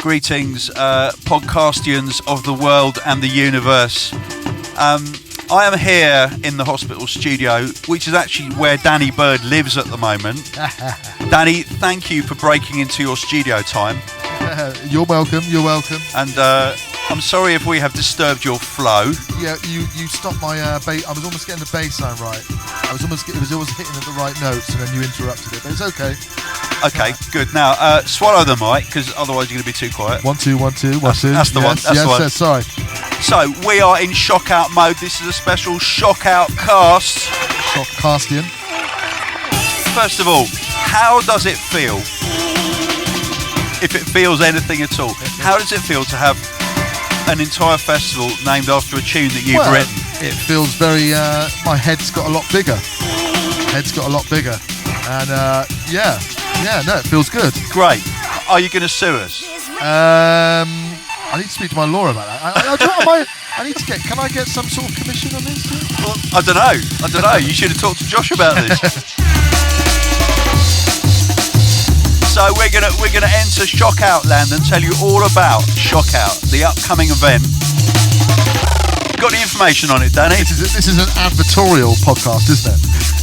Greetings, podcastians of the world and the universe. I am here in the hospital studio, which is actually where Danny Byrd lives at the moment. Danny, thank you for breaking into your studio time. You're welcome. And I'm sorry if we have disturbed your flow. Yeah, you stopped my bass. I was almost getting the bass line right. It was always hitting at the right notes, and then you interrupted it. But it's okay. Okay, good. Now, swallow the mic, because otherwise you're going to be too quiet. 1 2 1 2 1 2. That's the one. That's the one. Sorry. So we are in Shockout mode. This is a special Shockout-cast. Shockcastian. First of all, how does it feel? If it feels anything at all, how does it feel to have an entire festival named after a tune that you've written? It feels very. My head's got a lot bigger. And no, it feels good. Great. Are you going to sue us? I need to speak to my lawyer about that. I need to get. Can I get some sort of commission on this? Well, I don't know. You should have talked to Josh about this. So we're gonna enter Shockout land and tell you all about Shockout, the upcoming event. Got any information on it, Danny? This is an advertorial podcast, isn't it?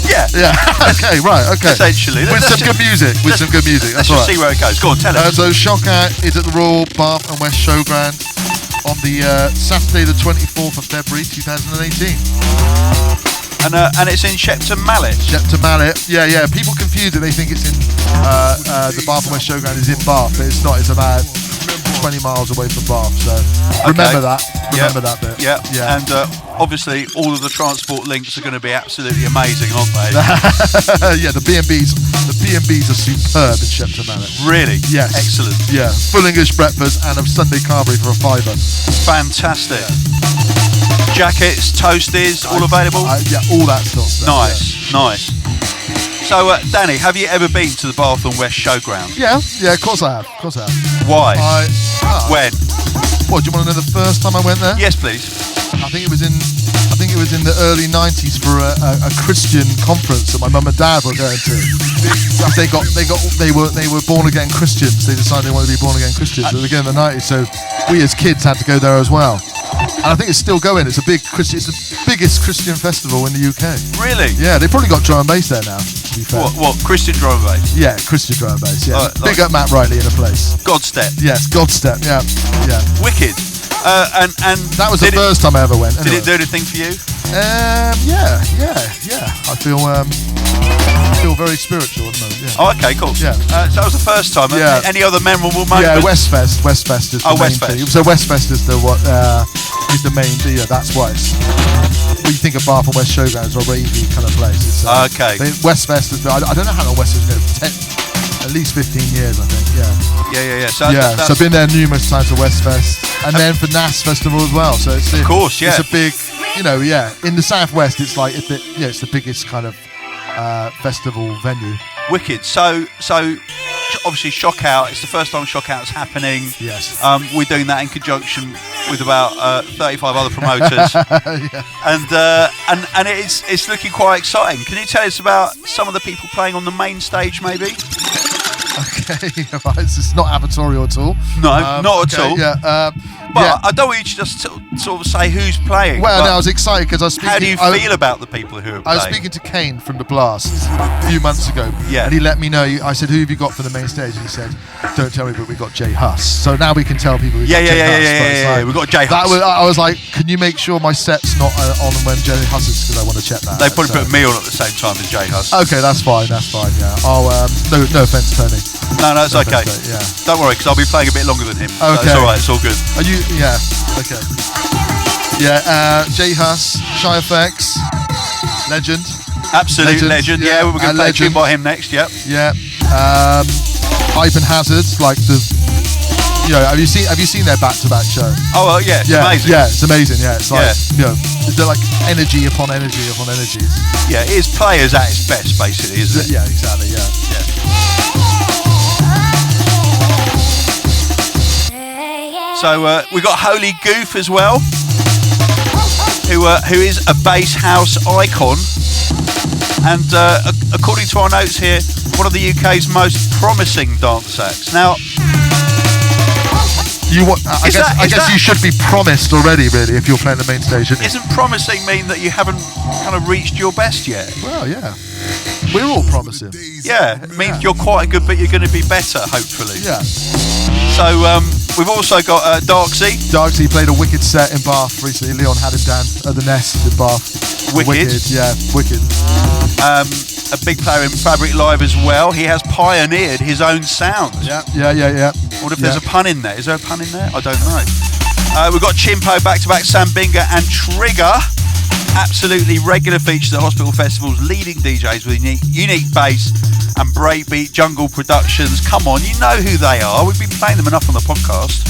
Yeah. Okay, right. Okay. Essentially, with some good music. Let's just see where it goes. Go on, tell us. So Shockout is at the Royal Bath and West Showground on the Saturday, the 24th of February, 2018. And it's in Shepton Mallet. Yeah. People confuse it. They think it's in the Bath and West Showground is in Bath, but it's not. It's about 20 miles away from Bath. So remember that. Remember that bit. Yeah. And obviously, all of the transport links are going to be absolutely amazing, aren't they? Yeah, the B&Bs. The B&Bs are superb in Shepton Mallet. Really? Yes. Excellent. Yeah. Full English breakfast and a Sunday carvery for a £5. Fantastic. Yeah. Jackets, toasties, all available? Yeah, all that sort of stuff. Nice. So, Danny, have you ever been to the Bath and West Showground? Yeah, of course I have. Why? When? What, do you want to know the first time I went there? Yes, please. I think it was in the early 90s for a Christian conference that my mum and dad were going to. They were born again Christians. They decided they wanted to be born again Christians at the beginning of the 90s. So we as kids had to go there as well. And I think it's still going. It's it's the biggest Christian festival in the UK. Really? Yeah, they probably got drum and bass there now, to be fair. What Christian drum and bass? Yeah, Christian drum and bass, yeah. Big up Matt Riley in a place. Godstep. Yes, Godstep, yeah. Wicked. And that was the first time I ever went. Anyway. Did it do anything for you? Yeah. I feel very spiritual at the moment. Yeah. Oh, okay, cool. Yeah. So that was the first time. Yeah. Any other memorable moments? Yeah, Westfest is the main thing. So Westfest is is the main thing. Yeah, that's why it's. When you think of Bath and West Showground, it's a ravey kind of place. It's, okay. Westfest is. I don't know how long Westfest is going. At least 15 years, I think. Yeah. So I've been there numerous times for Westfest, and then for NAS Festival as well. So it's of course, yeah. It's a big, in the southwest, it's like it's the biggest kind of festival venue. Wicked. So obviously Shockout. It's the first time Shockout's happening. Yes. We're doing that in conjunction with about 35 other promoters. Yeah. And it's looking quite exciting. Can you tell us about some of the people playing on the main stage, maybe? Okay, right. It's not advertorial at all. No, not at all. Yeah. But I don't want you to just sort of say who's playing. Well, I was excited because I was speaking. How do you feel about the people who are playing? I was speaking to Kane from The Blast a few months ago. Yeah. And he let me know. I said, "Who have you got for the main stage?" And he said, "Don't tell me, but we got Jay Huss." So now we can tell people we got Jay Huss. Yeah. We got Jay Huss. I was like, "Can you make sure my set's not on when Jay Huss is? Because I want to check that." They probably put me on at the same time as Jay Huss. Okay, that's fine. Yeah. No offense, Tony. No, it's okay. Yeah. Don't worry, because I'll be playing a bit longer than him. Okay. So it's all right. It's all good. Are you? Yeah. Okay. Yeah. Jay Huss, Shy Effects, legend. Absolute legend. Yeah, we're going to play a tune by him next. Yep. Yeah. Hype and Hazards, like the. Have you seen their back-to-back show? Oh well, yeah, it's amazing. Yeah, it's amazing. Yeah, it's like they're like energy upon energy upon energies. Yeah, it is players at its best, basically, isn't it? Yeah, exactly. Yeah. So we've got Holy Goof as well, who is a bass house icon, and according to our notes here, one of the UK's most promising dance acts. Now, I guess you should be promised already, really, if you're playing the main stage. Isn't promising mean that you haven't kind of reached your best yet? Well, yeah. We're all promising. Yeah, it means you're quite good, but you're going to be better, hopefully. Yeah. So we've also got Darksy. Darksy played a wicked set in Bath recently. Leon had him down at the Nest in Bath. Wicked. Yeah, wicked. A big player in Fabric Live as well. He has pioneered his own sound. Yeah. What if there's a pun in there? Is there a pun in there? I don't know. We've got Chimpo back-to-back, Sam Binga and Trigger. Absolutely regular features at Hospital Festivals, leading DJs with unique bass and breakbeat jungle productions. Come on, you know who they are. We've been playing them enough on the podcast.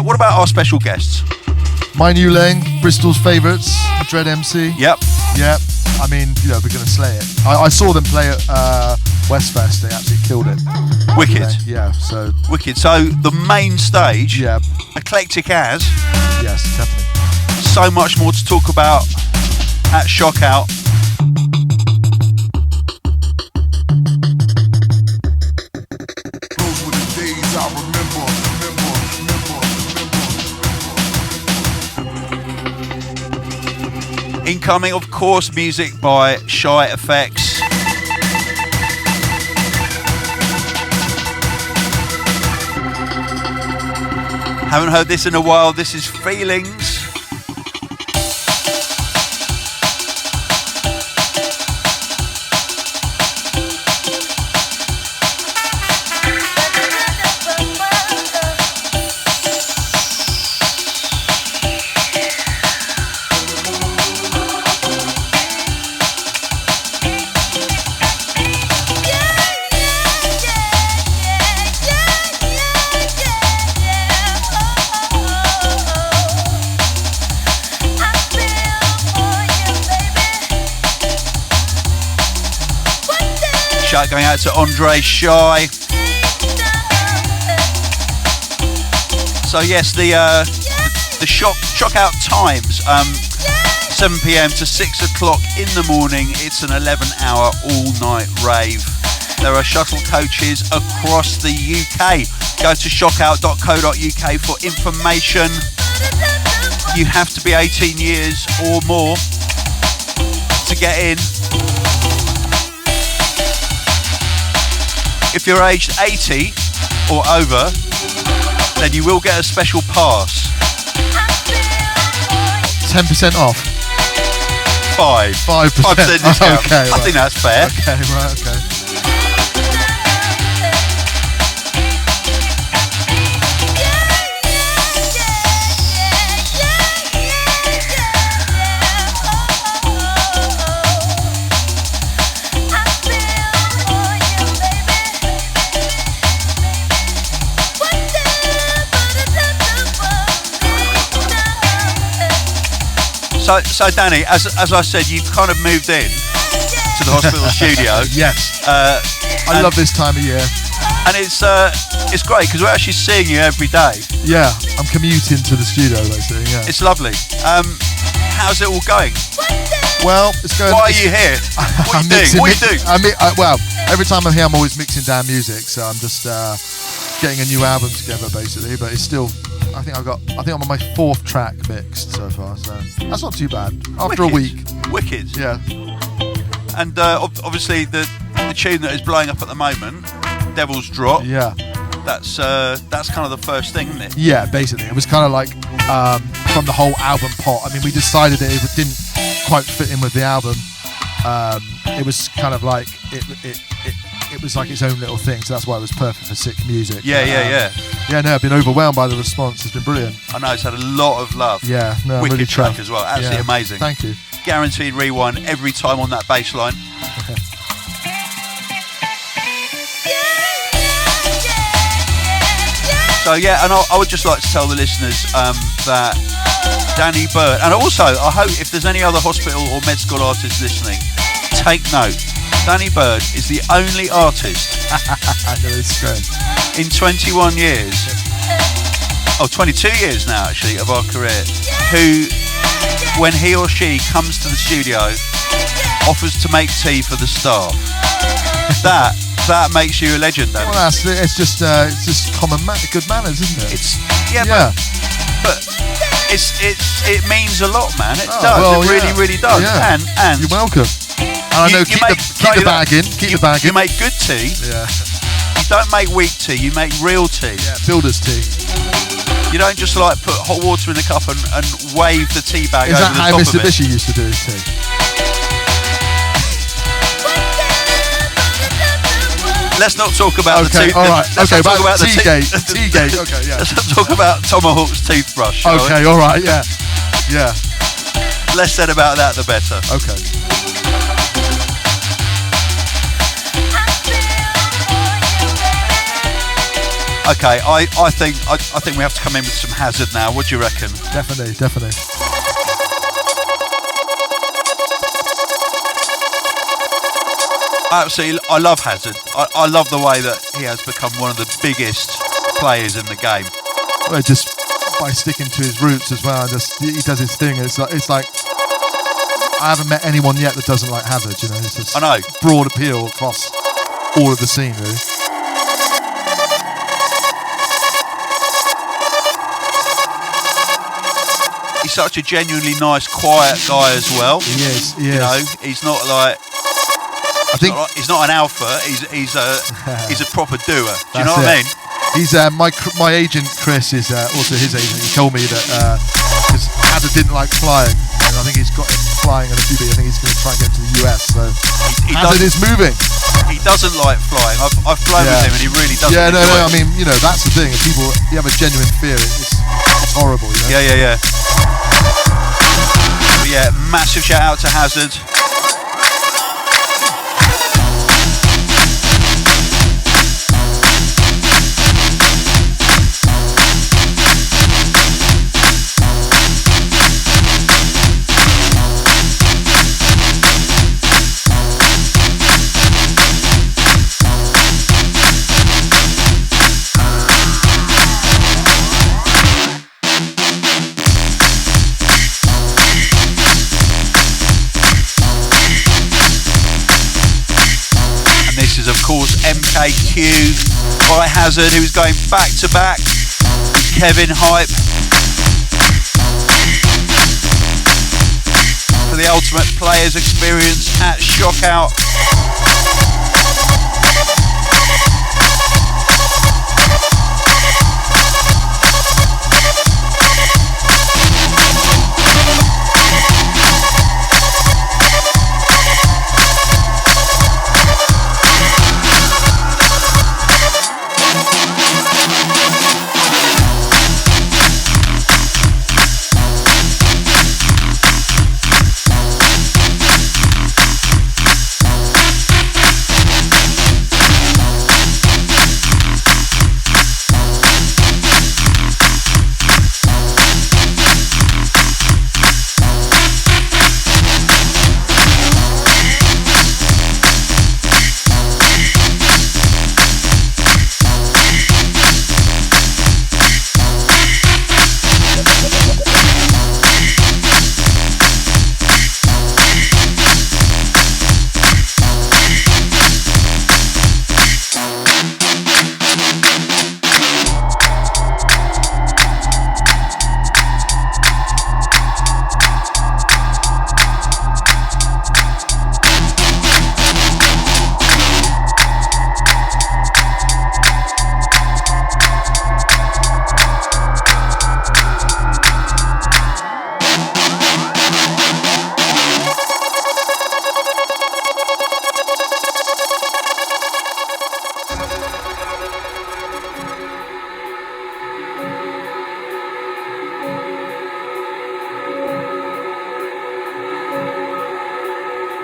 What about our special guests? My New Lane, Bristol's favourites, Dread MC. Yep. I mean, we're going to slay it. I saw them play at Westfest. They absolutely killed it. Wicked. Yeah, so... Wicked. So, the main stage, yeah, eclectic as... Yes, definitely. So much more to talk about at Shockout. Those were the days I remember. Incoming, of course, music by Shy Effects. Haven't heard this in a while. This is Feelings. Shout going out to Andre Shy. So yes, the Shockout times, 7 p.m. to 6 o'clock in the morning. It's an 11-hour all-night rave. There are shuttle coaches across the UK. Go to shockout.co.uk for information. You have to be 18 years or more to get in. If you're aged 80 or over, then you will get a special pass. 10% off. 5% discount. Okay, right. I think that's fair. Okay, right, okay. So Danny, as I said, you've kind of moved in to the hospital studio. Yes. I love this time of year. And it's great because we're actually seeing you every day. Yeah, I'm commuting to the studio basically, yeah. It's lovely. How's it all going? Well, it's going... Why are you here? What are you doing? Well, every time I'm here I'm always mixing down music, so I'm just getting a new album together basically, but it's still... I think I'm on my 4th track mixed so far, so that's not too bad. After a week. Wicked. Yeah. And obviously the tune that is blowing up at the moment, Devil's Drop. Yeah. That's kind of the first thing, isn't it? Yeah, basically. It was kind of like from the whole album pot. I mean, we decided that it didn't quite fit in with the album. It was kind of like it was like its own little thing, so that's why it was perfect for sick music. Yeah. No, I've been overwhelmed by the response. It's been brilliant. I know, it's had a lot of love. Yeah, no, wicked really track as well. Absolutely amazing. Thank you. Guaranteed rewind every time on that bass line. So yeah, and I would just like to tell the listeners that Danny Byrd, and also I hope if there's any other hospital or med school artists listening, take note. Danny Byrd is the only artist in 21 years, 22 years now actually, of our career, who, when he or she comes to the studio, offers to make tea for the staff. That that makes you a legend, then. Well, it's just good manners, isn't it? But it means a lot, man. It does. Well, it really does. Yeah. And you're welcome. And I know keep the bag in. Keep the bag in. You make good tea. Yeah. You don't make weak tea. You make real tea. Yeah. Builder's tea. You don't just like put hot water in the cup and wave the tea bag over the top of it. Is that how Mr. Bishop used to do his tea? Let's not talk about the tooth. All right. Let's not talk about the Teagate. Teagate. Okay. Yeah. Let's not talk about Tomahawk's toothbrush. Okay. All right. Yeah. Yeah. Less said about that, the better. Okay. Okay, I think we have to come in with some Hazard now. What do you reckon? Definitely. Absolutely, I love Hazard. I love the way that he has become one of the biggest players in the game. Well, just by sticking to his roots as well. He does his thing. It's like I haven't met anyone yet that doesn't like Hazard. You know, it's just I know. Broad appeal across all of the scene, really. He's such a genuinely nice, quiet guy as well. He is. You know, he's not like. He's not an alpha. He's a proper doer. Do you know what I mean? He's my agent Chris is also his agent. He told me that because Hazard didn't like flying, and I think he's got him flying in a few bit. I think he's going to try and get to the US. So Hazard is moving. He doesn't like flying. I've flown with him, and he really doesn't. Yeah, no. I mean, you know, that's the thing. If you have a genuine fear, it's horrible. You know? Yeah. But yeah, massive shout out to Hazard. Of course, MKQ by Hazard, who is going back to back with Kevin Hype for the ultimate players experience at Shockout.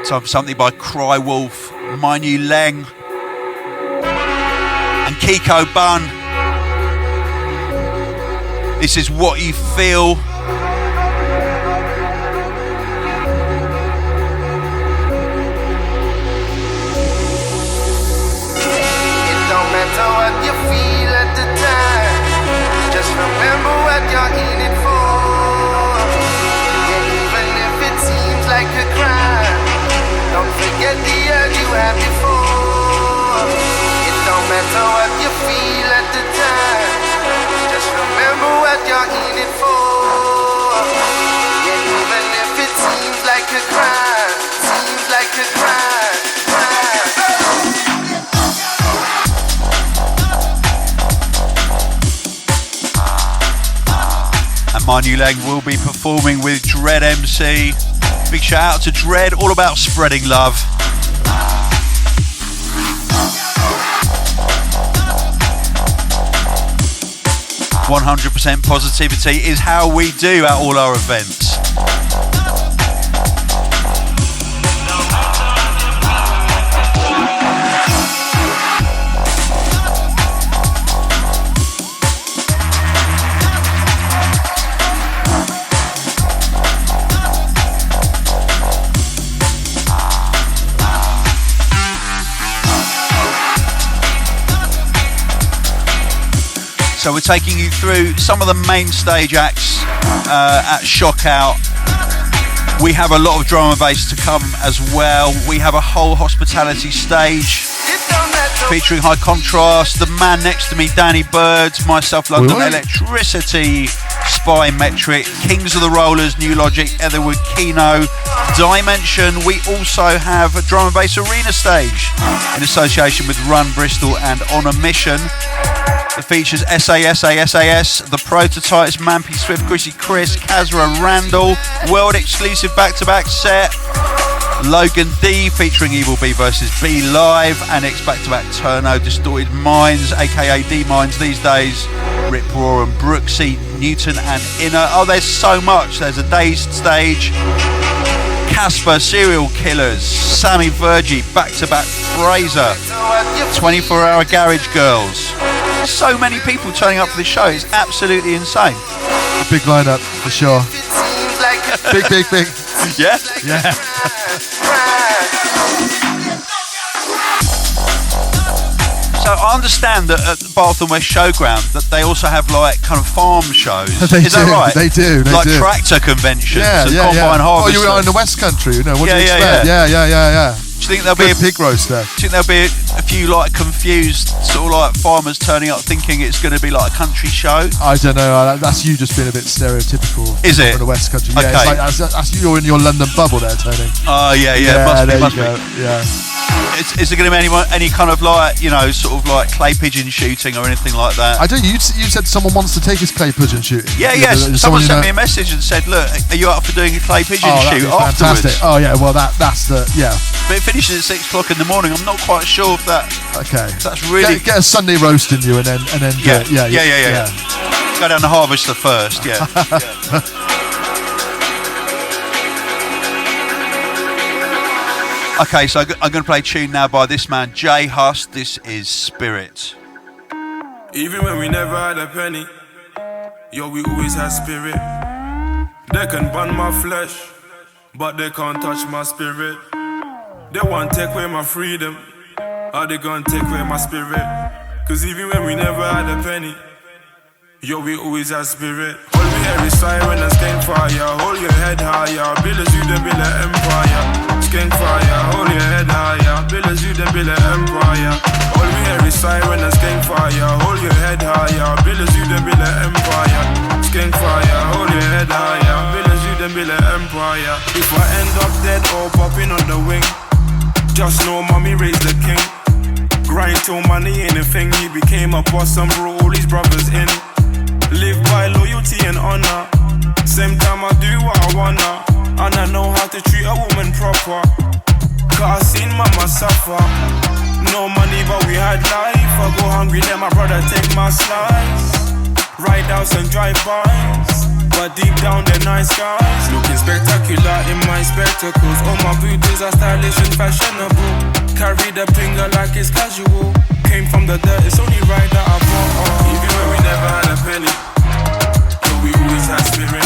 Time for something by Cry Wolf, Minu Leng, and Kiko Bun. This is What You Feel. It don't matter what you feel at the time, just remember what you're in it for. And even if it seems like a crime, don't forget the urge you had before. My New Leg will be performing with Dread MC. Big shout out to Dread, all about spreading love. 100% positivity is how we do at all our events. So we're taking you through some of the main stage acts at Shockout. We have a lot of drum and bass to come as well. We have a whole hospitality stage featuring High Contrast, the man next to me, Danny Byrd, myself, London Elektricity, S.P.Y Metric, Kings of the Rollers, New Logic, Etherwood, Kino, Dimension. We also have a drum and bass arena stage in association with Run Bristol and On a Mission. It features SAS, The Prototypes, Mampy Swift, Chrissy Chris, Kazra Randall, world exclusive back-to-back set, Logan D featuring Evil B vs B live, and X back-to-back Turno, Distorted Minds, aka D Minds these days, Rip Raw and Brooksy, Newton and Inner. Oh, there's so much. There's a Dazed stage, Casper, Serial Killers, Sammy Virgie, back-to-back Fraser, 24-hour Garage Girls. So many people turning up for this show, it's absolutely insane. A big lineup for sure. Big. Yeah? Yeah. So I understand that at the Bath and West Showground that they also have like kind of farm shows. They Is that do, right? They do. Like tractor conventions and combine Oh, harvesters. you are in the West Country, you know, what do you expect? Yeah. Yeah. Do you think there'll be Pig roast there. Do you think there'll be a few like confused sort of like farmers turning up thinking it's going to be like a country show? I don't know. That's you just being a bit stereotypical. Is it? For the West Country. Yeah, Okay. it's like that's you're in your London bubble there, Tony. Oh yeah. Must be. Yeah. Is there going to be any kind of like, you know, sort of like clay pigeon shooting or anything like that? I don't. You said someone wants to take his clay pigeon shooting. Yeah. Someone sent me a message and said, "Look, are you up for doing a clay pigeon shoot afterwards?" Fantastic. Oh yeah. Well, that's the But it finishes at 6 o'clock in the morning. I'm not quite sure if that. Okay. If that's really get a Sunday roast in you and then Yeah. do it. Yeah. Go down the harvester first. Yeah. Okay, so I'm going to play a tune now by this man, Jay Huss. This is Spirit. Even when we never had a penny, yo, we always had spirit. They can burn my flesh, but they can't touch my spirit. They want to take away my freedom, or they gonna take away my spirit. Cause even when we never had a penny, yo, we always had spirit. All we hear is siren and skank fire. Hold your head higher, build as you then build an empire. Skank fire, hold your head higher, build as you then build an empire. All we hear is siren and skank fire. Hold your head higher, build as you then build an empire. Skank fire, hold your head higher, build as you then build an empire. If I end up dead or popping on the wing, just know mommy raised the king. Grind till money ain't a thing. He became a boss and brought all his brothers in. Live by loyalty and honor. Same time I do what I wanna, and I know how to treat a woman proper. Cause I seen mama suffer. No money but we had life. I go hungry let my brother take my slice. Ride outs and drive-bys, but deep down they're nice guys. Looking spectacular in my spectacles. All my booties are stylish and fashionable. Carry the finger like it's casual. Came from the dirt, it's only right that I bought. Even when we never had a penny, yo, we always had spirit.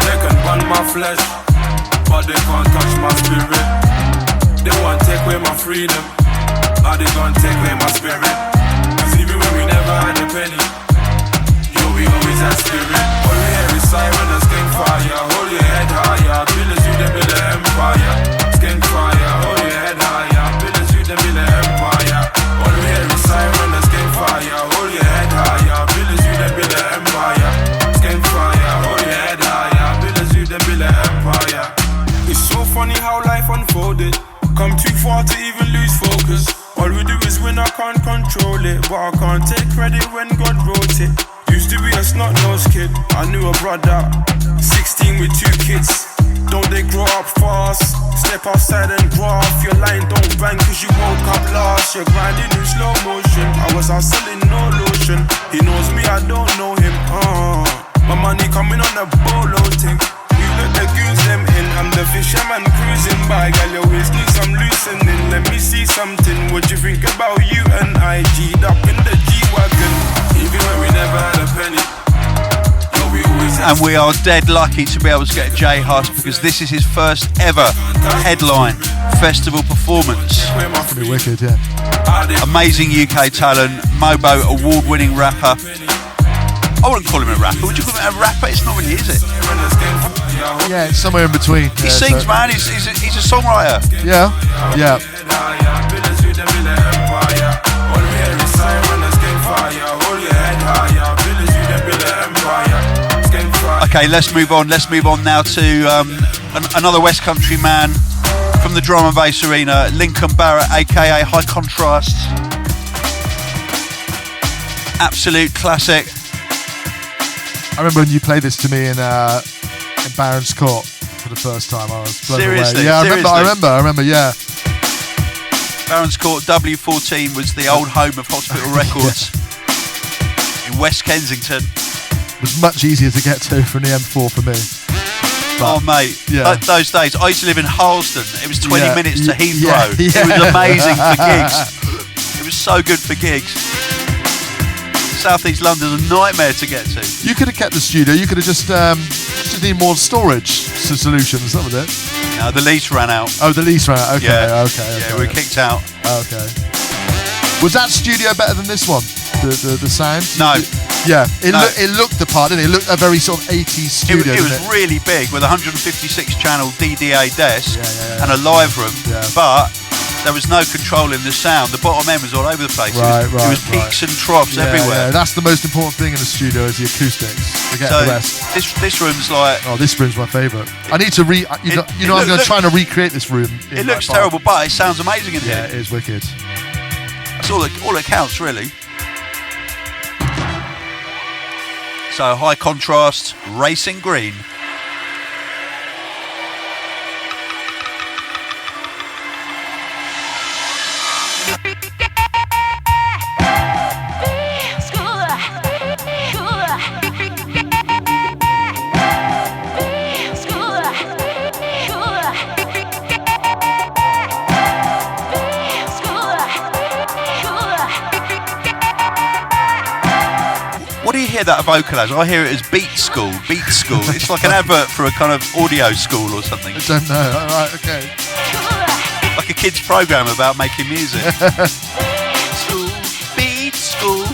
They can burn my flesh, but they can't touch my spirit. They want to take away my freedom, or they gonna take away my spirit. Cause even when we never had a penny, yo, we always had spirit. All we hear is siren and skank fire. Hold your head higher, build as you then build an empire. Skank fire, hold your head higher, build as you then build an empire. All we hear is siren and skank fire. Hold your head higher, build as you then build an empire. Skank fire, hold your head higher, build as you then build an empire. It's so funny how life unfolded. Come too far to even lose focus. All we do is win, I can't control it, but I can't take credit when God wrote it. Used used to be a snot-nosed kid. I knew a brother, 16 with 2 kids. Don't they grow up fast? Step outside and graft. Your line don't bang cause you woke up last. You're grinding in slow motion. I was out selling no lotion. He knows me, I don't know him. My money coming on a bolo thing. You let the goons them in. I'm the fisherman cruising by. Girl, you always need some loosening. Let me see something. What you think about you and I? G'd up in the G-Wagon. Even when we never had a penny. And we are dead lucky to be able to get Jay Huss because this is his first ever headline festival performance. Pretty wicked, yeah. Amazing UK talent, Mobo, award-winning rapper. I wouldn't call him a rapper. Would you call him a rapper? It's not really, is it? Yeah, it's somewhere in between. He sings, man. He's a songwriter. Yeah, yeah. Okay, let's move on. Let's move on now to another West Country man from the drum and bass arena, Lincoln Barrett, aka High Contrast. Absolute classic. I remember when you played this to me in Barron's Court for the first time. I was blown away. Yeah, I remember. Yeah. Barron's Court W14 was the old home of Hospital Records in West Kensington. It was much easier to get to from the M4 for me. But, mate, yeah. Those days. I used to live in Harlesden. It was 20 minutes to Heathrow. Yeah. It was amazing for gigs. It was so good for gigs. South East London's a nightmare to get to. You could have kept the studio. You could have just need more storage solutions. That was it. No, the lease ran out. Oh, the lease ran out. Okay, yeah. Okay. Yeah, we were kicked out. Okay. Was that studio better than this one? The sound? No. Yeah, it looked the part, didn't it? It looked a very sort of 80s studio. It was really big with a 156 channel DDA desk and a live room, but there was no controlling the sound. The bottom end was all over the place. It was peaks and troughs everywhere. Yeah, that's the most important thing in the studio is the acoustics. Forget the rest. This room's like... Oh, this room's my favourite. I need to I'm going to try and recreate this room. It looks terrible, but it sounds amazing in here. Yeah, it is wicked. That's all it counts, really. So, High Contrast, Racing Green. What do you hear that vocal as? I hear it as Beat School. It's like an advert for a kind of audio school or something. I don't know. All right, okay. Like a kid's program about making music. School, Beat School.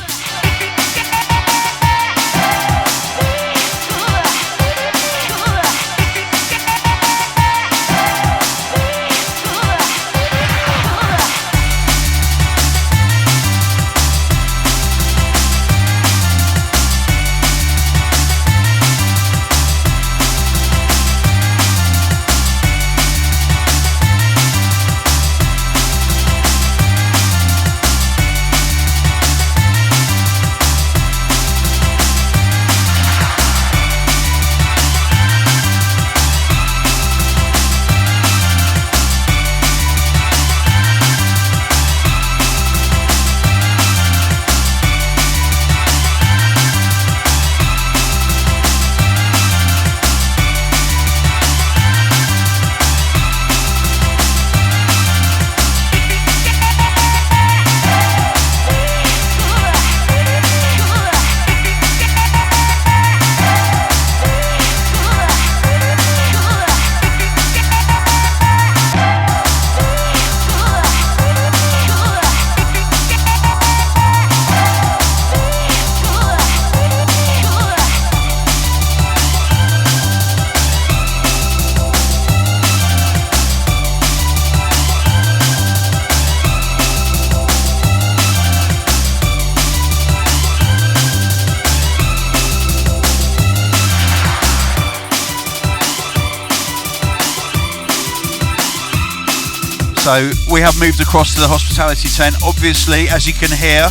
So we have moved across to the hospitality tent. Obviously, as you can hear,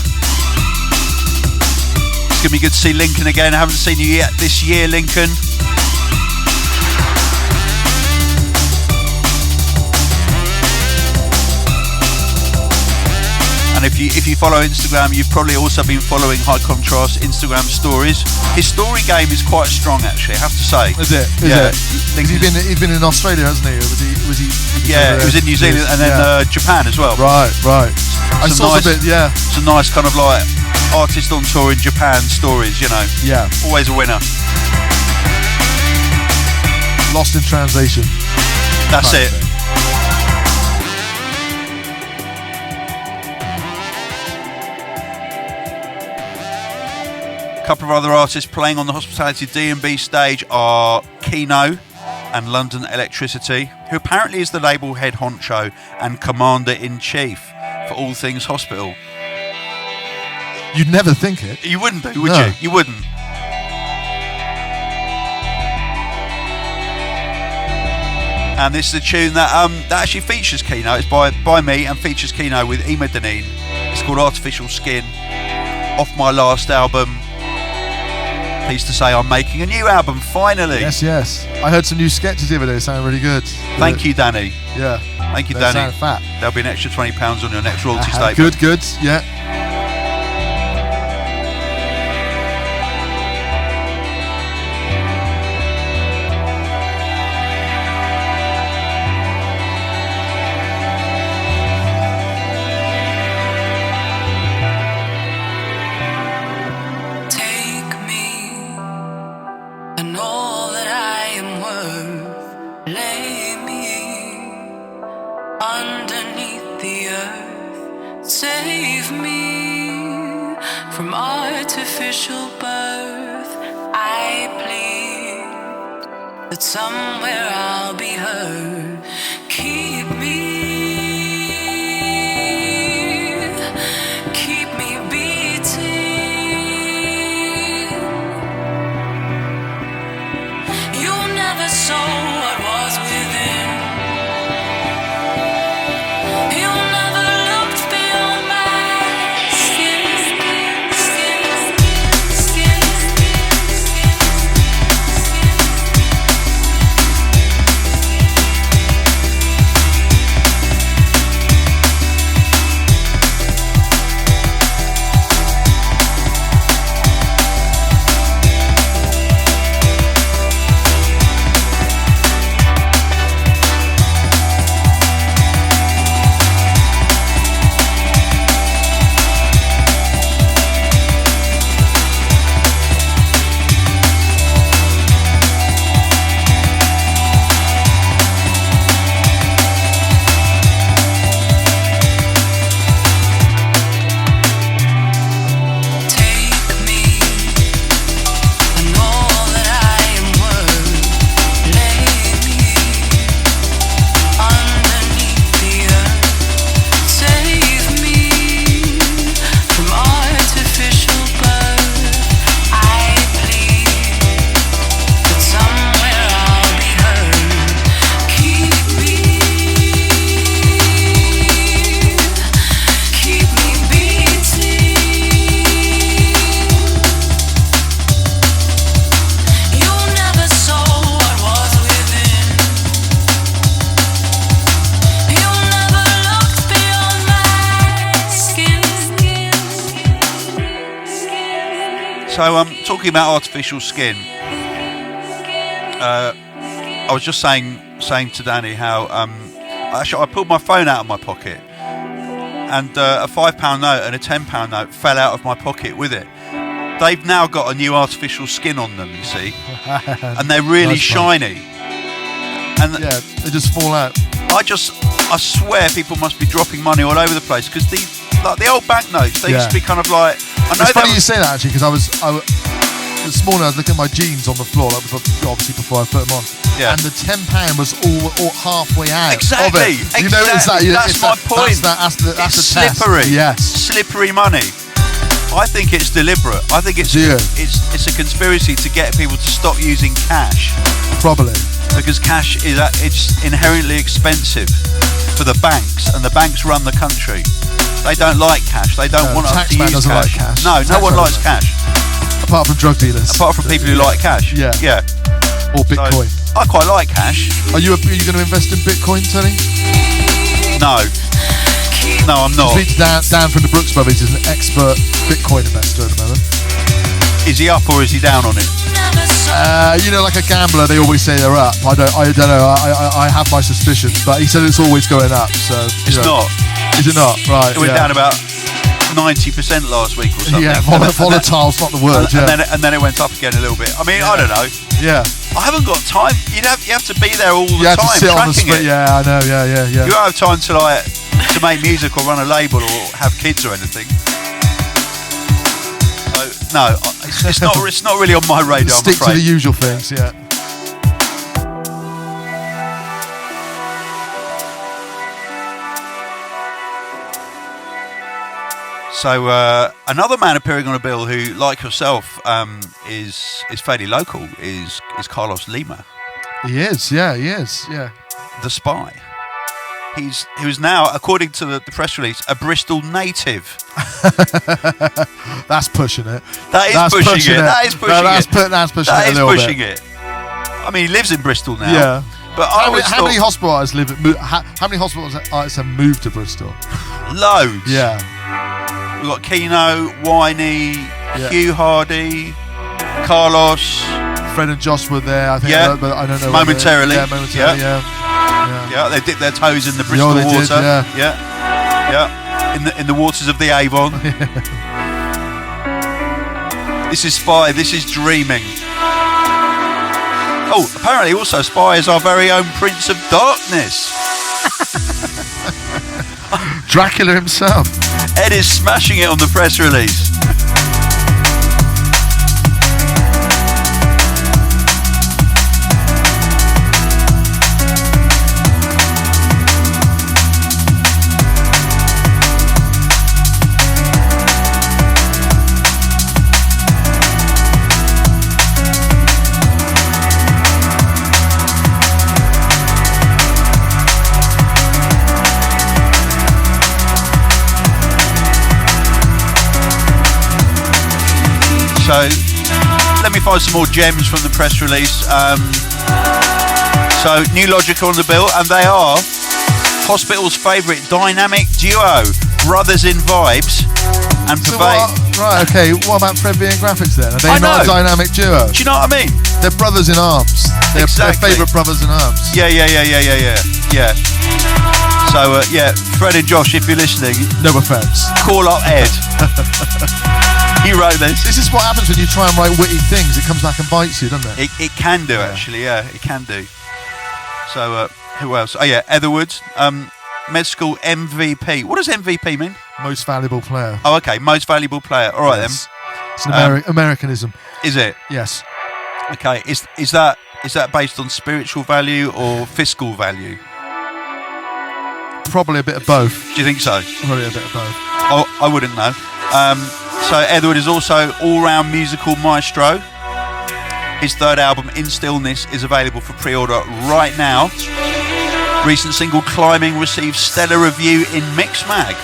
it's going to be good to see Lincoln again. I haven't seen you yet this year, Lincoln. And if you follow Instagram, you've probably also been following High Contrast Instagram stories. His story game is quite strong, actually, I have to say. Is it? He's been in Australia, hasn't he? Was he he was in New Zealand and then Japan as well. Right. I saw a bit, yeah. Some nice kind of like artist on tour in Japan stories, you know. Yeah. Always a winner. Lost in translation. That's it. A couple of other artists playing on the Hospitality D&B stage are Keno and London Elektricity, who apparently is the label head honcho and commander-in-chief for all things hospital. You'd never think it. You wouldn't do, would you? You wouldn't. And this is a tune that actually features Keno. It's by me and features Keno with Ima Deneen. It's called Artificial Skin, off my last album. Pleased to say I'm making a new album, finally. Yes. I heard some new sketches the other day, sound really good. Thank you, Danny. Yeah. Thank you, They Danny. sound fat. There'll be an extra £20 on your next royalty statement. Good, yeah. Somewhere I'll be heard. Keep me beating. You never saw what was within. You never looked beyond my skin. So, talking about artificial skin, I was just saying to Danny how actually I pulled my phone out of my pocket, and a £5 note and a £10 note fell out of my pocket with it. They've now got a new artificial skin on them, you see, and they're really shiny. And yeah, they just fall out. I swear people must be dropping money all over the place, because these, like the old banknotes, they used to be kind of like. It's funny you say that, actually, because this morning I was looking at my jeans on the floor, like obviously before I put them on. Yeah. And the £10 was all halfway out. Exactly. Of it. You notice that? That's my point. That's the slippery. Test. Yes. Slippery money. I think it's deliberate. I think it's a conspiracy to get people to stop using cash. Probably. Because cash it's inherently expensive for the banks, and the banks run the country. They don't like cash. They don't want us to use cash. Like cash. No one likes cash. Apart from drug dealers. Apart from people who like cash. Yeah. Yeah. Or Bitcoin. So, I quite like cash. Are you going to invest in Bitcoin, Tony? No. No, I'm not. Speak to Dan from the Brooks Brothers. He's an expert Bitcoin investor at the moment. Is he up or is he down on it? Like a gambler, they always say they're up. I don't know. I have my suspicions, but he said it's always going up. So it's not. Is it not? Right. It went down about 90% last week or something. Yeah, volatile's not the word. And then it went up again a little bit. I mean, I don't know. Yeah. I haven't got time. You have to be there all the time. You have to sit on the spot. Yeah, I know. Yeah. You don't have time to make music or run a label or have kids or anything. So no, it's not really on my radar. Stick to the usual things. Yeah. So another man appearing on a bill who, like yourself, is fairly local is Carlos Lima. He is, yeah. The S.P.Y. He was now, according to the press release, a Bristol native. That's pushing it. That's pushing it. That is pushing it a little bit. I mean, he lives in Bristol now. Yeah. But how many hospital artists how many hospital artists have moved to Bristol? Loads. Yeah. We've got Keno, Winey, Hugh Hardy, Carlos. Fred and Josh were there, I think. Yeah. But I don't know. Momentarily. Yeah. They dipped their toes in the Bristol water. Did, yeah. In the waters of the Avon. This is S.P.Y. This is dreaming. Oh, apparently also S.P.Y. is our very own Prince of Darkness. Dracula himself. Ed is smashing it on the press release. So let me find some more gems from the press release. So New Logic on the bill, and they are Hospital's favourite dynamic duo, brothers in vibes and pervade. Right, okay. What about Fred V and Graphics then? Are they not a dynamic duo? Do you know what I mean? They're brothers in arms. They're favourite brothers in arms. Yeah. So Fred and Josh, if you're listening, no offence, call up Ed. He wrote this. This is what happens when you try and write witty things. It comes back and bites you, doesn't it? It can do, actually. Yeah, it can do. So who else? Oh yeah, Etherwood, med school MVP. What does MVP mean? Most valuable player. Oh, okay, most valuable player. All right, yes. Then. It's an Americanism. Is it? Yes. Okay. Is that based on spiritual value or fiscal value? Probably a bit of both. Do you think so? Probably a bit of both. Oh, I wouldn't know. So Edward is also all-round musical maestro. His third album, In Stillness, is available for pre-order right now. Recent single, Climbing, received stellar review in Mixmag.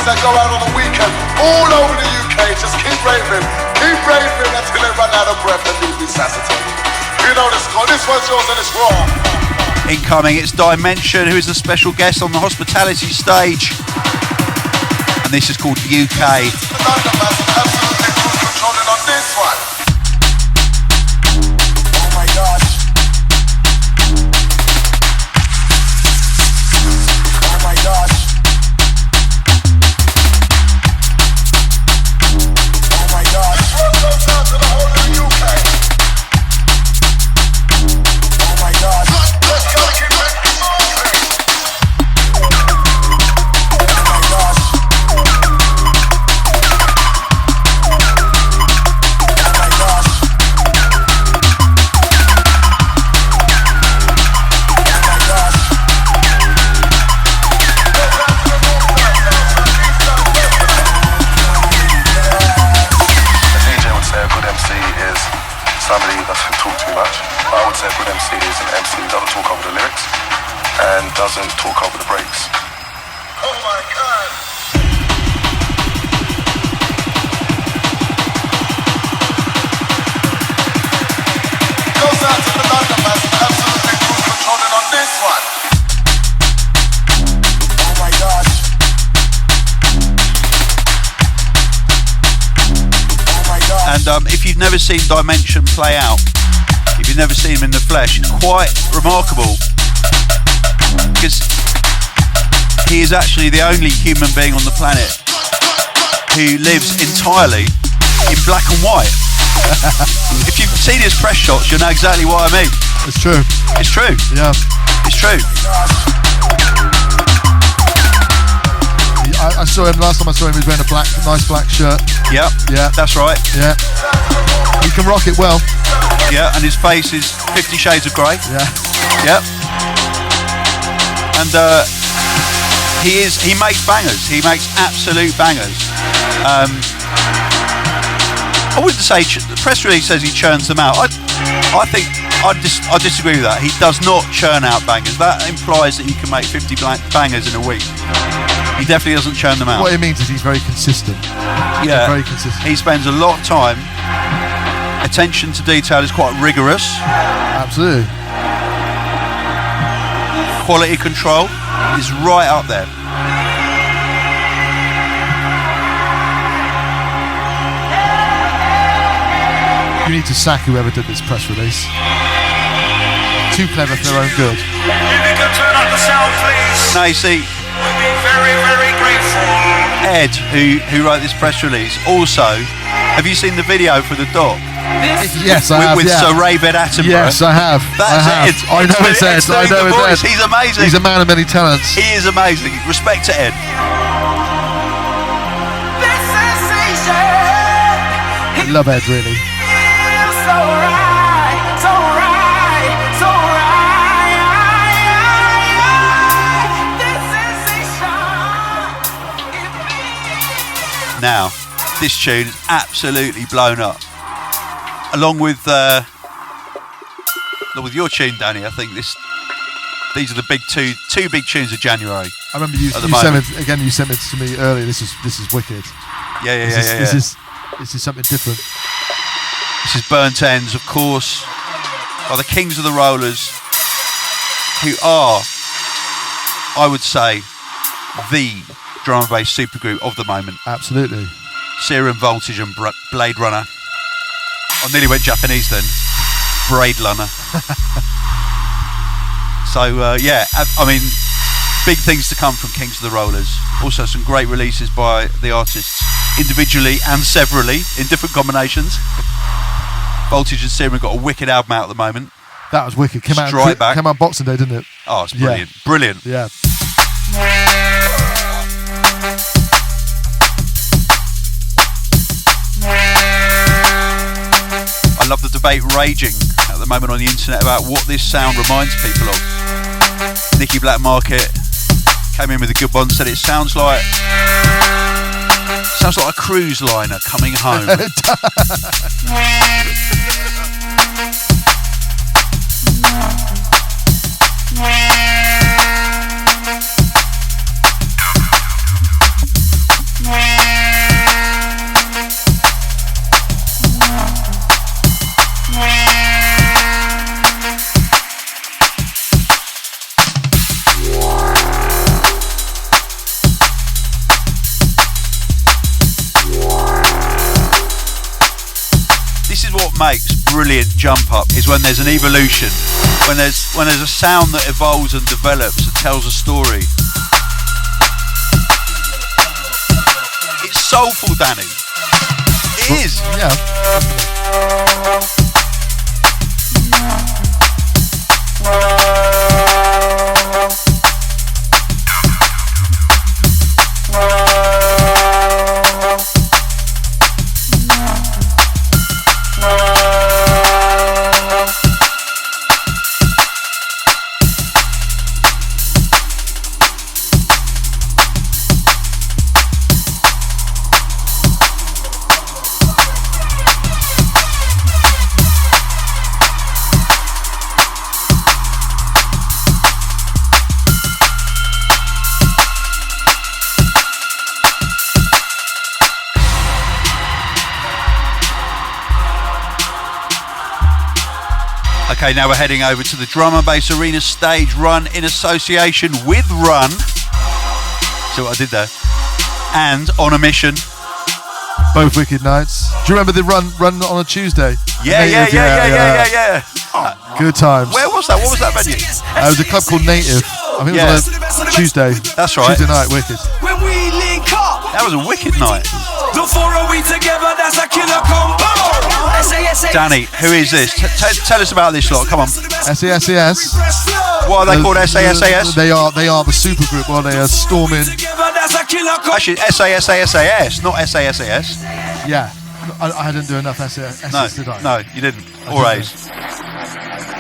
That go out on the weekend all over the UK. Just keep raving until they run out of breath and need resuscitating. You know this one. This one's yours and it's raw. Incoming, it's Dimension, who is a special guest on the hospitality stage. And this is called UK. The London man's absolutely cruise controlling on this one. Oh my gosh. Oh my gosh. Oh my gosh. This one goes out to the whole of the UK. Oh my gosh. Let's go keep it moving. Oh my gosh. Somebody that doesn't talk too much. I would say a good MC is an MC who doesn't talk over the lyrics and doesn't talk over the breaks. Oh my God! Goes out to the London man, absolutely cruise controlling on this one. Oh my gosh. And if you've never seen Dimension play out, if you've never seen him in the flesh, it's quite remarkable because he is actually the only human being on the planet who lives entirely in black and white. If you've seen his press shots, you'll know exactly what I mean. It's true. It's true. Yeah. It's true. I saw him last time I saw him. He was wearing a nice black shirt. Yeah. Yeah. That's right. Yeah. He can rock it well. Yeah, and his face is 50 Shades of Grey. Yeah. Yep. And he makes bangers. He makes absolute bangers. I wouldn't say the press release says he churns them out. I think I disagree with that. He does not churn out bangers. That implies that he can make 50 bangers in a week. He definitely doesn't churn them out. What it means is he's very consistent. Yeah, very consistent. He spends a lot of time. Attention to detail is quite rigorous. Absolutely. Quality control is right up there. You need to sack whoever did this press release. Too clever for their own good. If you can turn up the sound, please. No, you see, We'll be very, very grateful. Ed, who wrote this press release, also, have you seen the video for the doc? Yes, I have. With yeah. Sir Ray Bed Attenborough. Yes, I have. That's Ed. I know it's Ed. I know it's Ed. He's amazing. He's a man of many talents. He is amazing. Respect to Ed. I love Ed, really. Now, this tune is absolutely blown up. Along with your tune, Danny, I think these are the big two big tunes of January. I remember you sent it to me earlier. This is wicked. Yeah. This is something different. This is Burnt Ends, of course, by the Kings of the Rollers, who are, I would say, the drum and bass supergroup of the moment. Absolutely. Serum Voltage and Blade Runner. I nearly went Japanese then. Blade Runner. So yeah, I mean, big things to come from Kings of the Rollers. Also some great releases by the artists individually and severally in different combinations. Voltage and Serum got a wicked album out at the moment. That was wicked. Came out Boxing Day, didn't it? Oh, it's brilliant. Yeah. Brilliant. Yeah. I love the debate raging at the moment on the internet about what this sound reminds people of. Nicky Black Market came in with a good one, said it sounds like a cruise liner coming home. This is what makes brilliant jump up, is when there's an evolution, when there's a sound that evolves and develops and tells a story. It's soulful, Danny. It is. Yeah. Okay, now we're heading over to the Drum and Bass Arena stage, run in association with Run. See what I did there? And On a Mission. Both wicked nights. Do you remember the run on a Tuesday? Yeah. Good times. Where was that? What was that venue? It was a club called Native. I think it was on a Tuesday. That's right. Tuesday night, wicked. When we link up, That was a wicked night. the four of we together, that's a killer combo. Danny, who is this? Tell us about this lot. Come on. SAS. Why are they called SAS? They are the supergroup while they are storming. Actually, SAS, not SASAS. Yeah. I didn't do enough SAS, did I? No, you didn't. Or A's.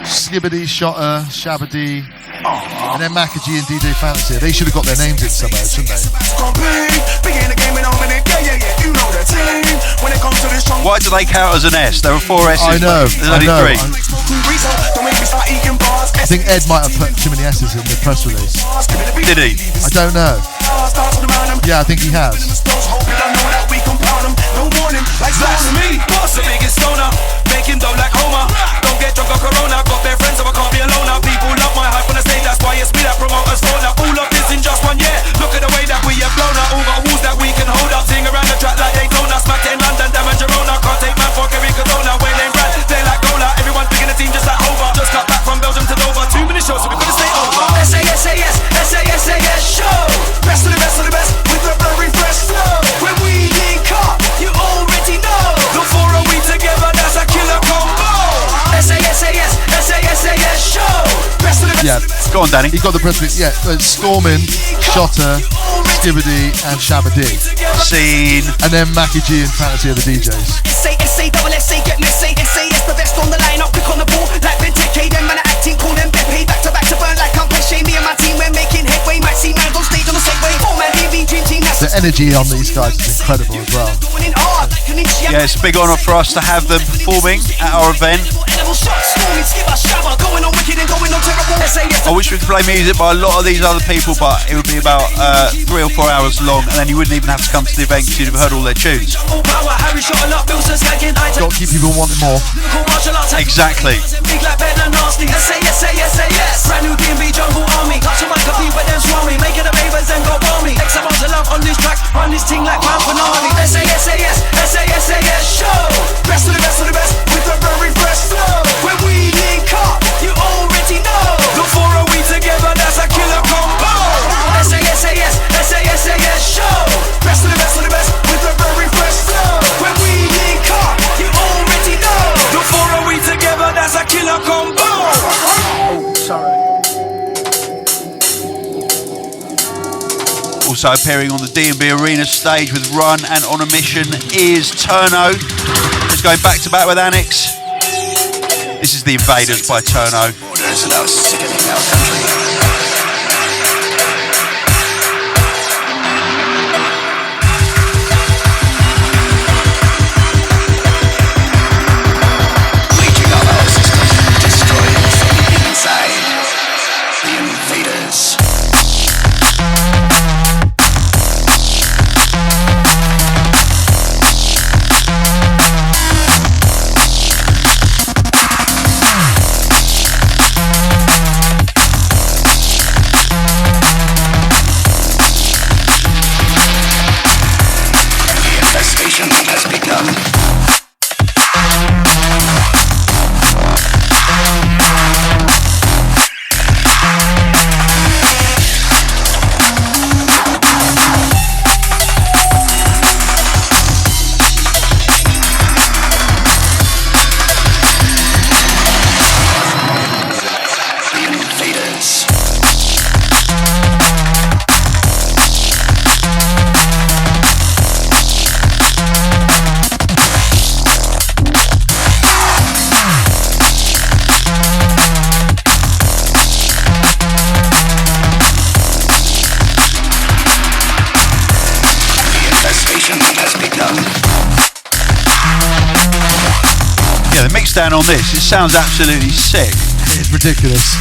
Skibbity, Shotter, Shabba-D, and then Macca-G and DJ Fantasy. They should have got their names in somewhere, shouldn't they? Why do they count as an S? There were 4 S's. I know. There's only 3. I think Ed might have put too many S's in the press release. Did he? I don't know. Yeah, I think he has. That's me, boss, the biggest stoner. Making dough like Homer. Don't get drunk on Corona. Got bare friends, so I can't be alone now. People love my hype on the stage, that's why it's me that promoters phone now. All of this in just 1 year. Look at the way that we have blown up. All got walls that we can hold up. Sing around the track like Daytona. Smacked in London, damn and Girona. Can't take man for Kerry Corona. Way name brand, they like Gola. Everyone's picking the team just like Hova. Just cut back from Belgium to Dover. 2 minute shows, so we gotta stay over. SAS, show. Best of the best of the best with a very fresh flow. When we link up, you already know. The four of we together, that's a killer combo. SAS, show. Best of the best. Yeah. Go on, Danny. He got the press release. Yeah, it's Stormin, Shotter, Skibbity, and Shabba-D. Scene. And then Macca-G and Fantasy are the DJs. SA, double SA, get me SAS, the best on the line up, quick on the ball, like Benteke, them man are acting cool, them Beppe, back to burn like I'm Pesce, me and my team, we're making headway, might see man on stage on the Segway, 4-man DV, dream team, that's The energy on these guys is incredible as well. Yeah, it's a big honour for us to have them performing at our event. I wish we could play music by a lot of these other people, but it would be about 3 or 4 hours long, and then you wouldn't even have to come to the event because you'd have heard all their tunes. Got to keep people wanting more. Exactly. Brand new DMV jungle army. Touch a mic, a beat with them swarmy. Making the ravers and go balmy. X amounts of love on this track. Run this thing like Pound Finale. SAS, show. Best of the best of the best with a very fresh flow. When we link up, you already know. The four of we together, that's a killer combo. SAS, show. Best of the best of the best with a very fresh flow. When we link up, you already know. The four of we together, that's a killer combo. Also appearing on the D&B Arena stage with Run and On a Mission is Turno. It's going back to back with Annex. This is The Invaders by Turno. Borders without sickening our country. Leeching out our system, destroying from the inside. The Invaders. the mix down on this, it sounds absolutely sick. It's ridiculous.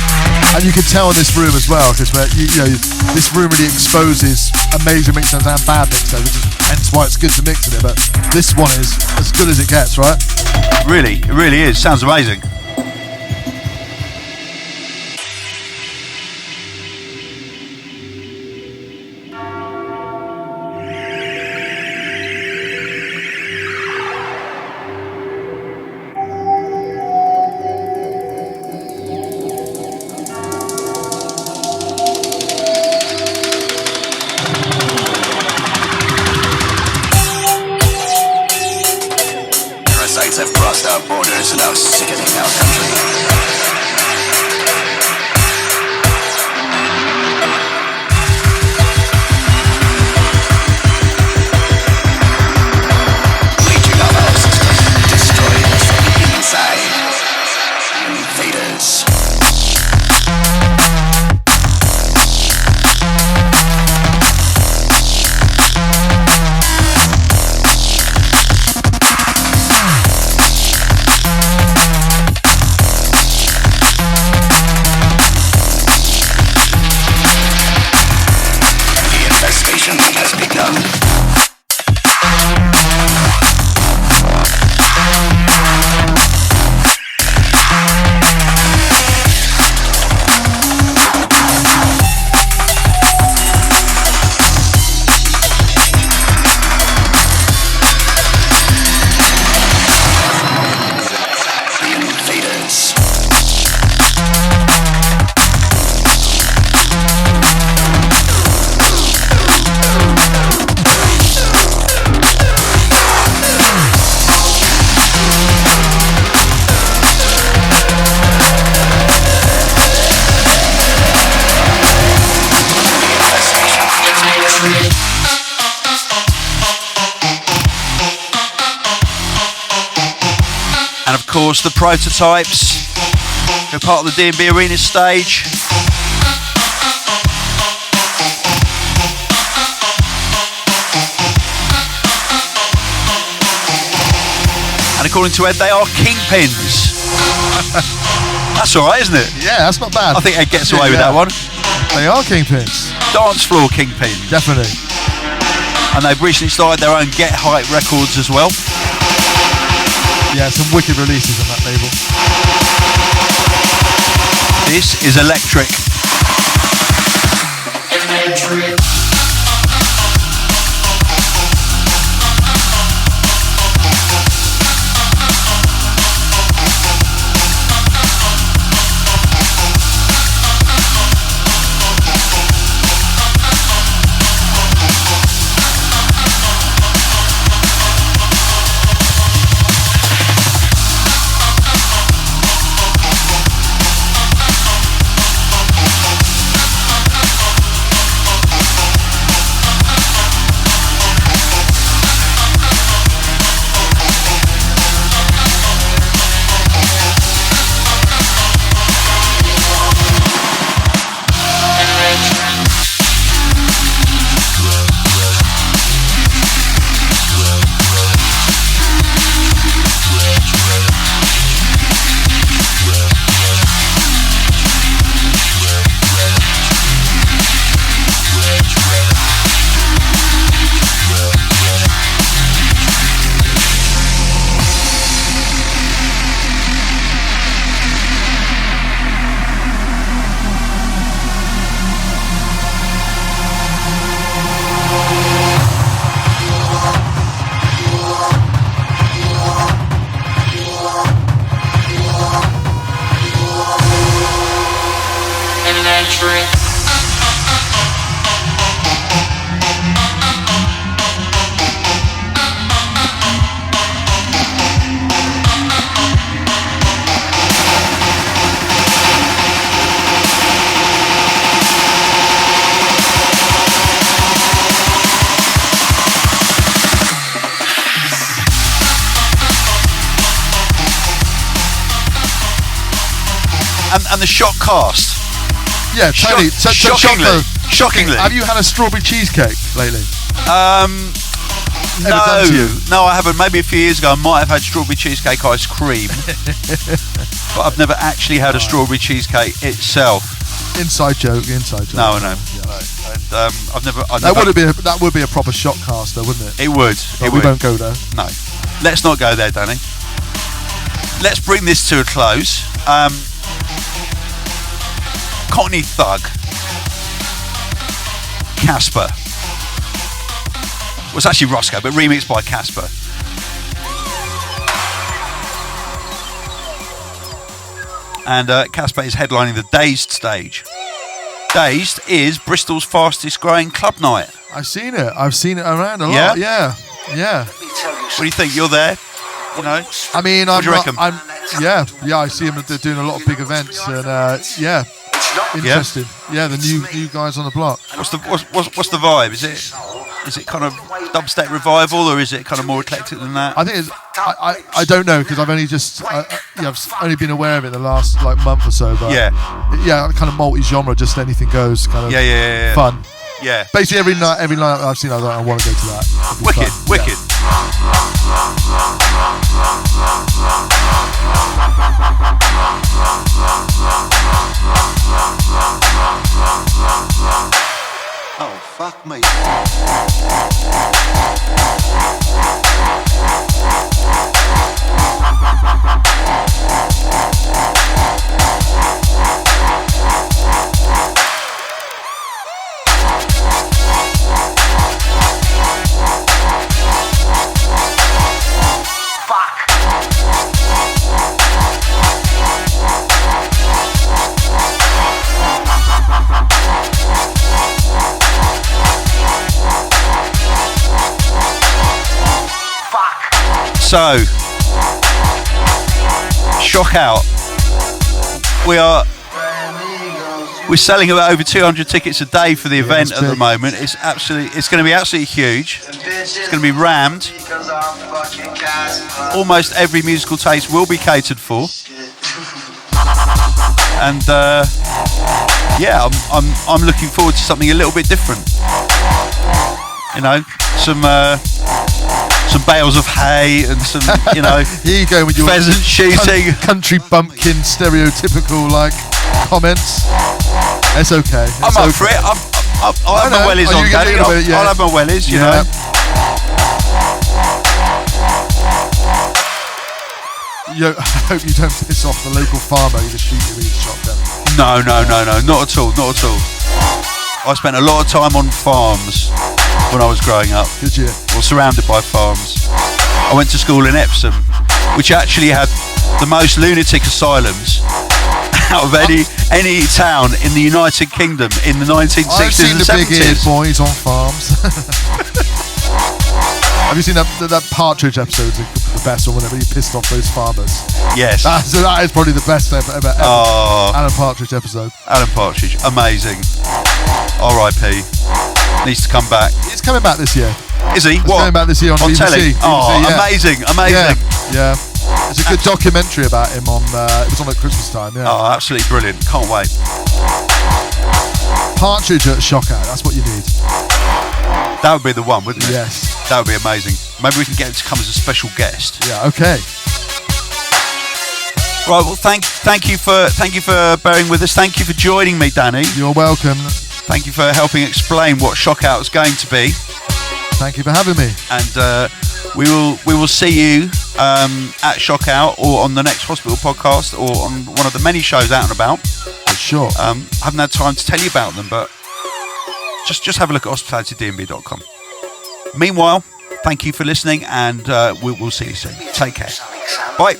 And you can tell in this room as well, because this room really exposes a major mixdown and bad mixdown, which is hence why it's good to mix in it. But this one is as good as it gets, right? Really, it really is. Sounds amazing. Have crossed our borders and are sickening our country. Leeching our whole system, destroying us from the inside. Invaders. And of course the prototypes, who are part of the D&B Arena stage. And according to Ed, they are kingpins. That's alright, isn't it? Yeah, that's not bad. I think Ed gets away with that one. They are kingpins. Dance floor kingpins. Definitely. And they've recently started their own Get Hype records as well. Yeah, some wicked releases on that label. This is Electric. And the Shockout-cast. Yeah, Tony. Shockingly. Have you had a strawberry cheesecake lately? ever done to you? No, I haven't. Maybe a few years ago I might have had strawberry cheesecake ice cream. But I've never actually had a strawberry cheesecake itself. Inside joke. No. And, That would be a proper Shockout-cast, though, wouldn't it? It would. But we won't go there. No. Let's not go there, Danny. Let's bring this to a close. Cockney Thug, Casper. Well, it's actually Roscoe, but remixed by Casper. And Casper is headlining the Dazed stage. Dazed is Bristol's fastest growing club night. I've seen it around a lot. Yeah. What do you think? You're there? You know? I mean, what do you reckon? I see them. They're doing a lot of big events, and interesting. Yeah, the new guys on the block. What's the vibe? Is it kind of dubstep revival, or is it kind of more eclectic than that? I think it's. I don't know, because I've only I've only been aware of it the last month or so. But kind of multi-genre, just anything goes. Kind of fun. Yeah. Basically, every night I've seen, I want to go to that. Wicked. Oh, fuck me. So, Shockout. We're selling about over 200 tickets a day for the event at the moment. It's going to be absolutely huge. It's going to be rammed. Almost every musical taste will be catered for. And I'm looking forward to something a little bit different. You know, some bales of hay and some, Here you go with your pheasant shooting, country bumpkin, stereotypical comments. It's okay. I'm up for it. I'll have my wellies on, Daddy. I'll have my wellies, you know. I hope you don't piss off the local farmer. You just shoot your each shotgun. No, not at all. I spent a lot of time on farms when I was growing up. Did you? Well, surrounded by farms. I went to school in Epsom, which actually had the most lunatic asylums out of any town in the United Kingdom in the 1960s I've seen and the 70s. big-eared boys on farms. Have you seen that Partridge episode? The best one, whenever he pissed off those farmers. Yes. That is probably the best ever. Oh. Alan Partridge episode. Alan Partridge, amazing. R.I.P. Needs to come back. He's coming back this year. Is he? He's coming back this year on BBC. telly. Oh, BBC, amazing. Yeah. There's a good documentary about him on. It was on at Christmas time. Yeah. Oh, absolutely brilliant. Can't wait. Partridge at Shockout. That's what you need. That would be the one, wouldn't it? Yes. That would be amazing. Maybe we can get him to come as a special guest. Yeah. Okay. Right. Well, thank you for bearing with us. Thank you for joining me, Danny. You're welcome. Thank you for helping explain what Shockout is going to be. Thank you for having me. And we will see you at Shockout or on the next Hospital podcast or on one of the many shows out and about. For sure. I haven't had time to tell you about them, but just have a look at hospitalitydnb.com. Meanwhile, thank you for listening, and we'll see you soon. Take care. Bye.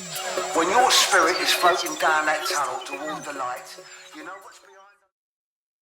When your spirit is floating down that tunnel toward the light.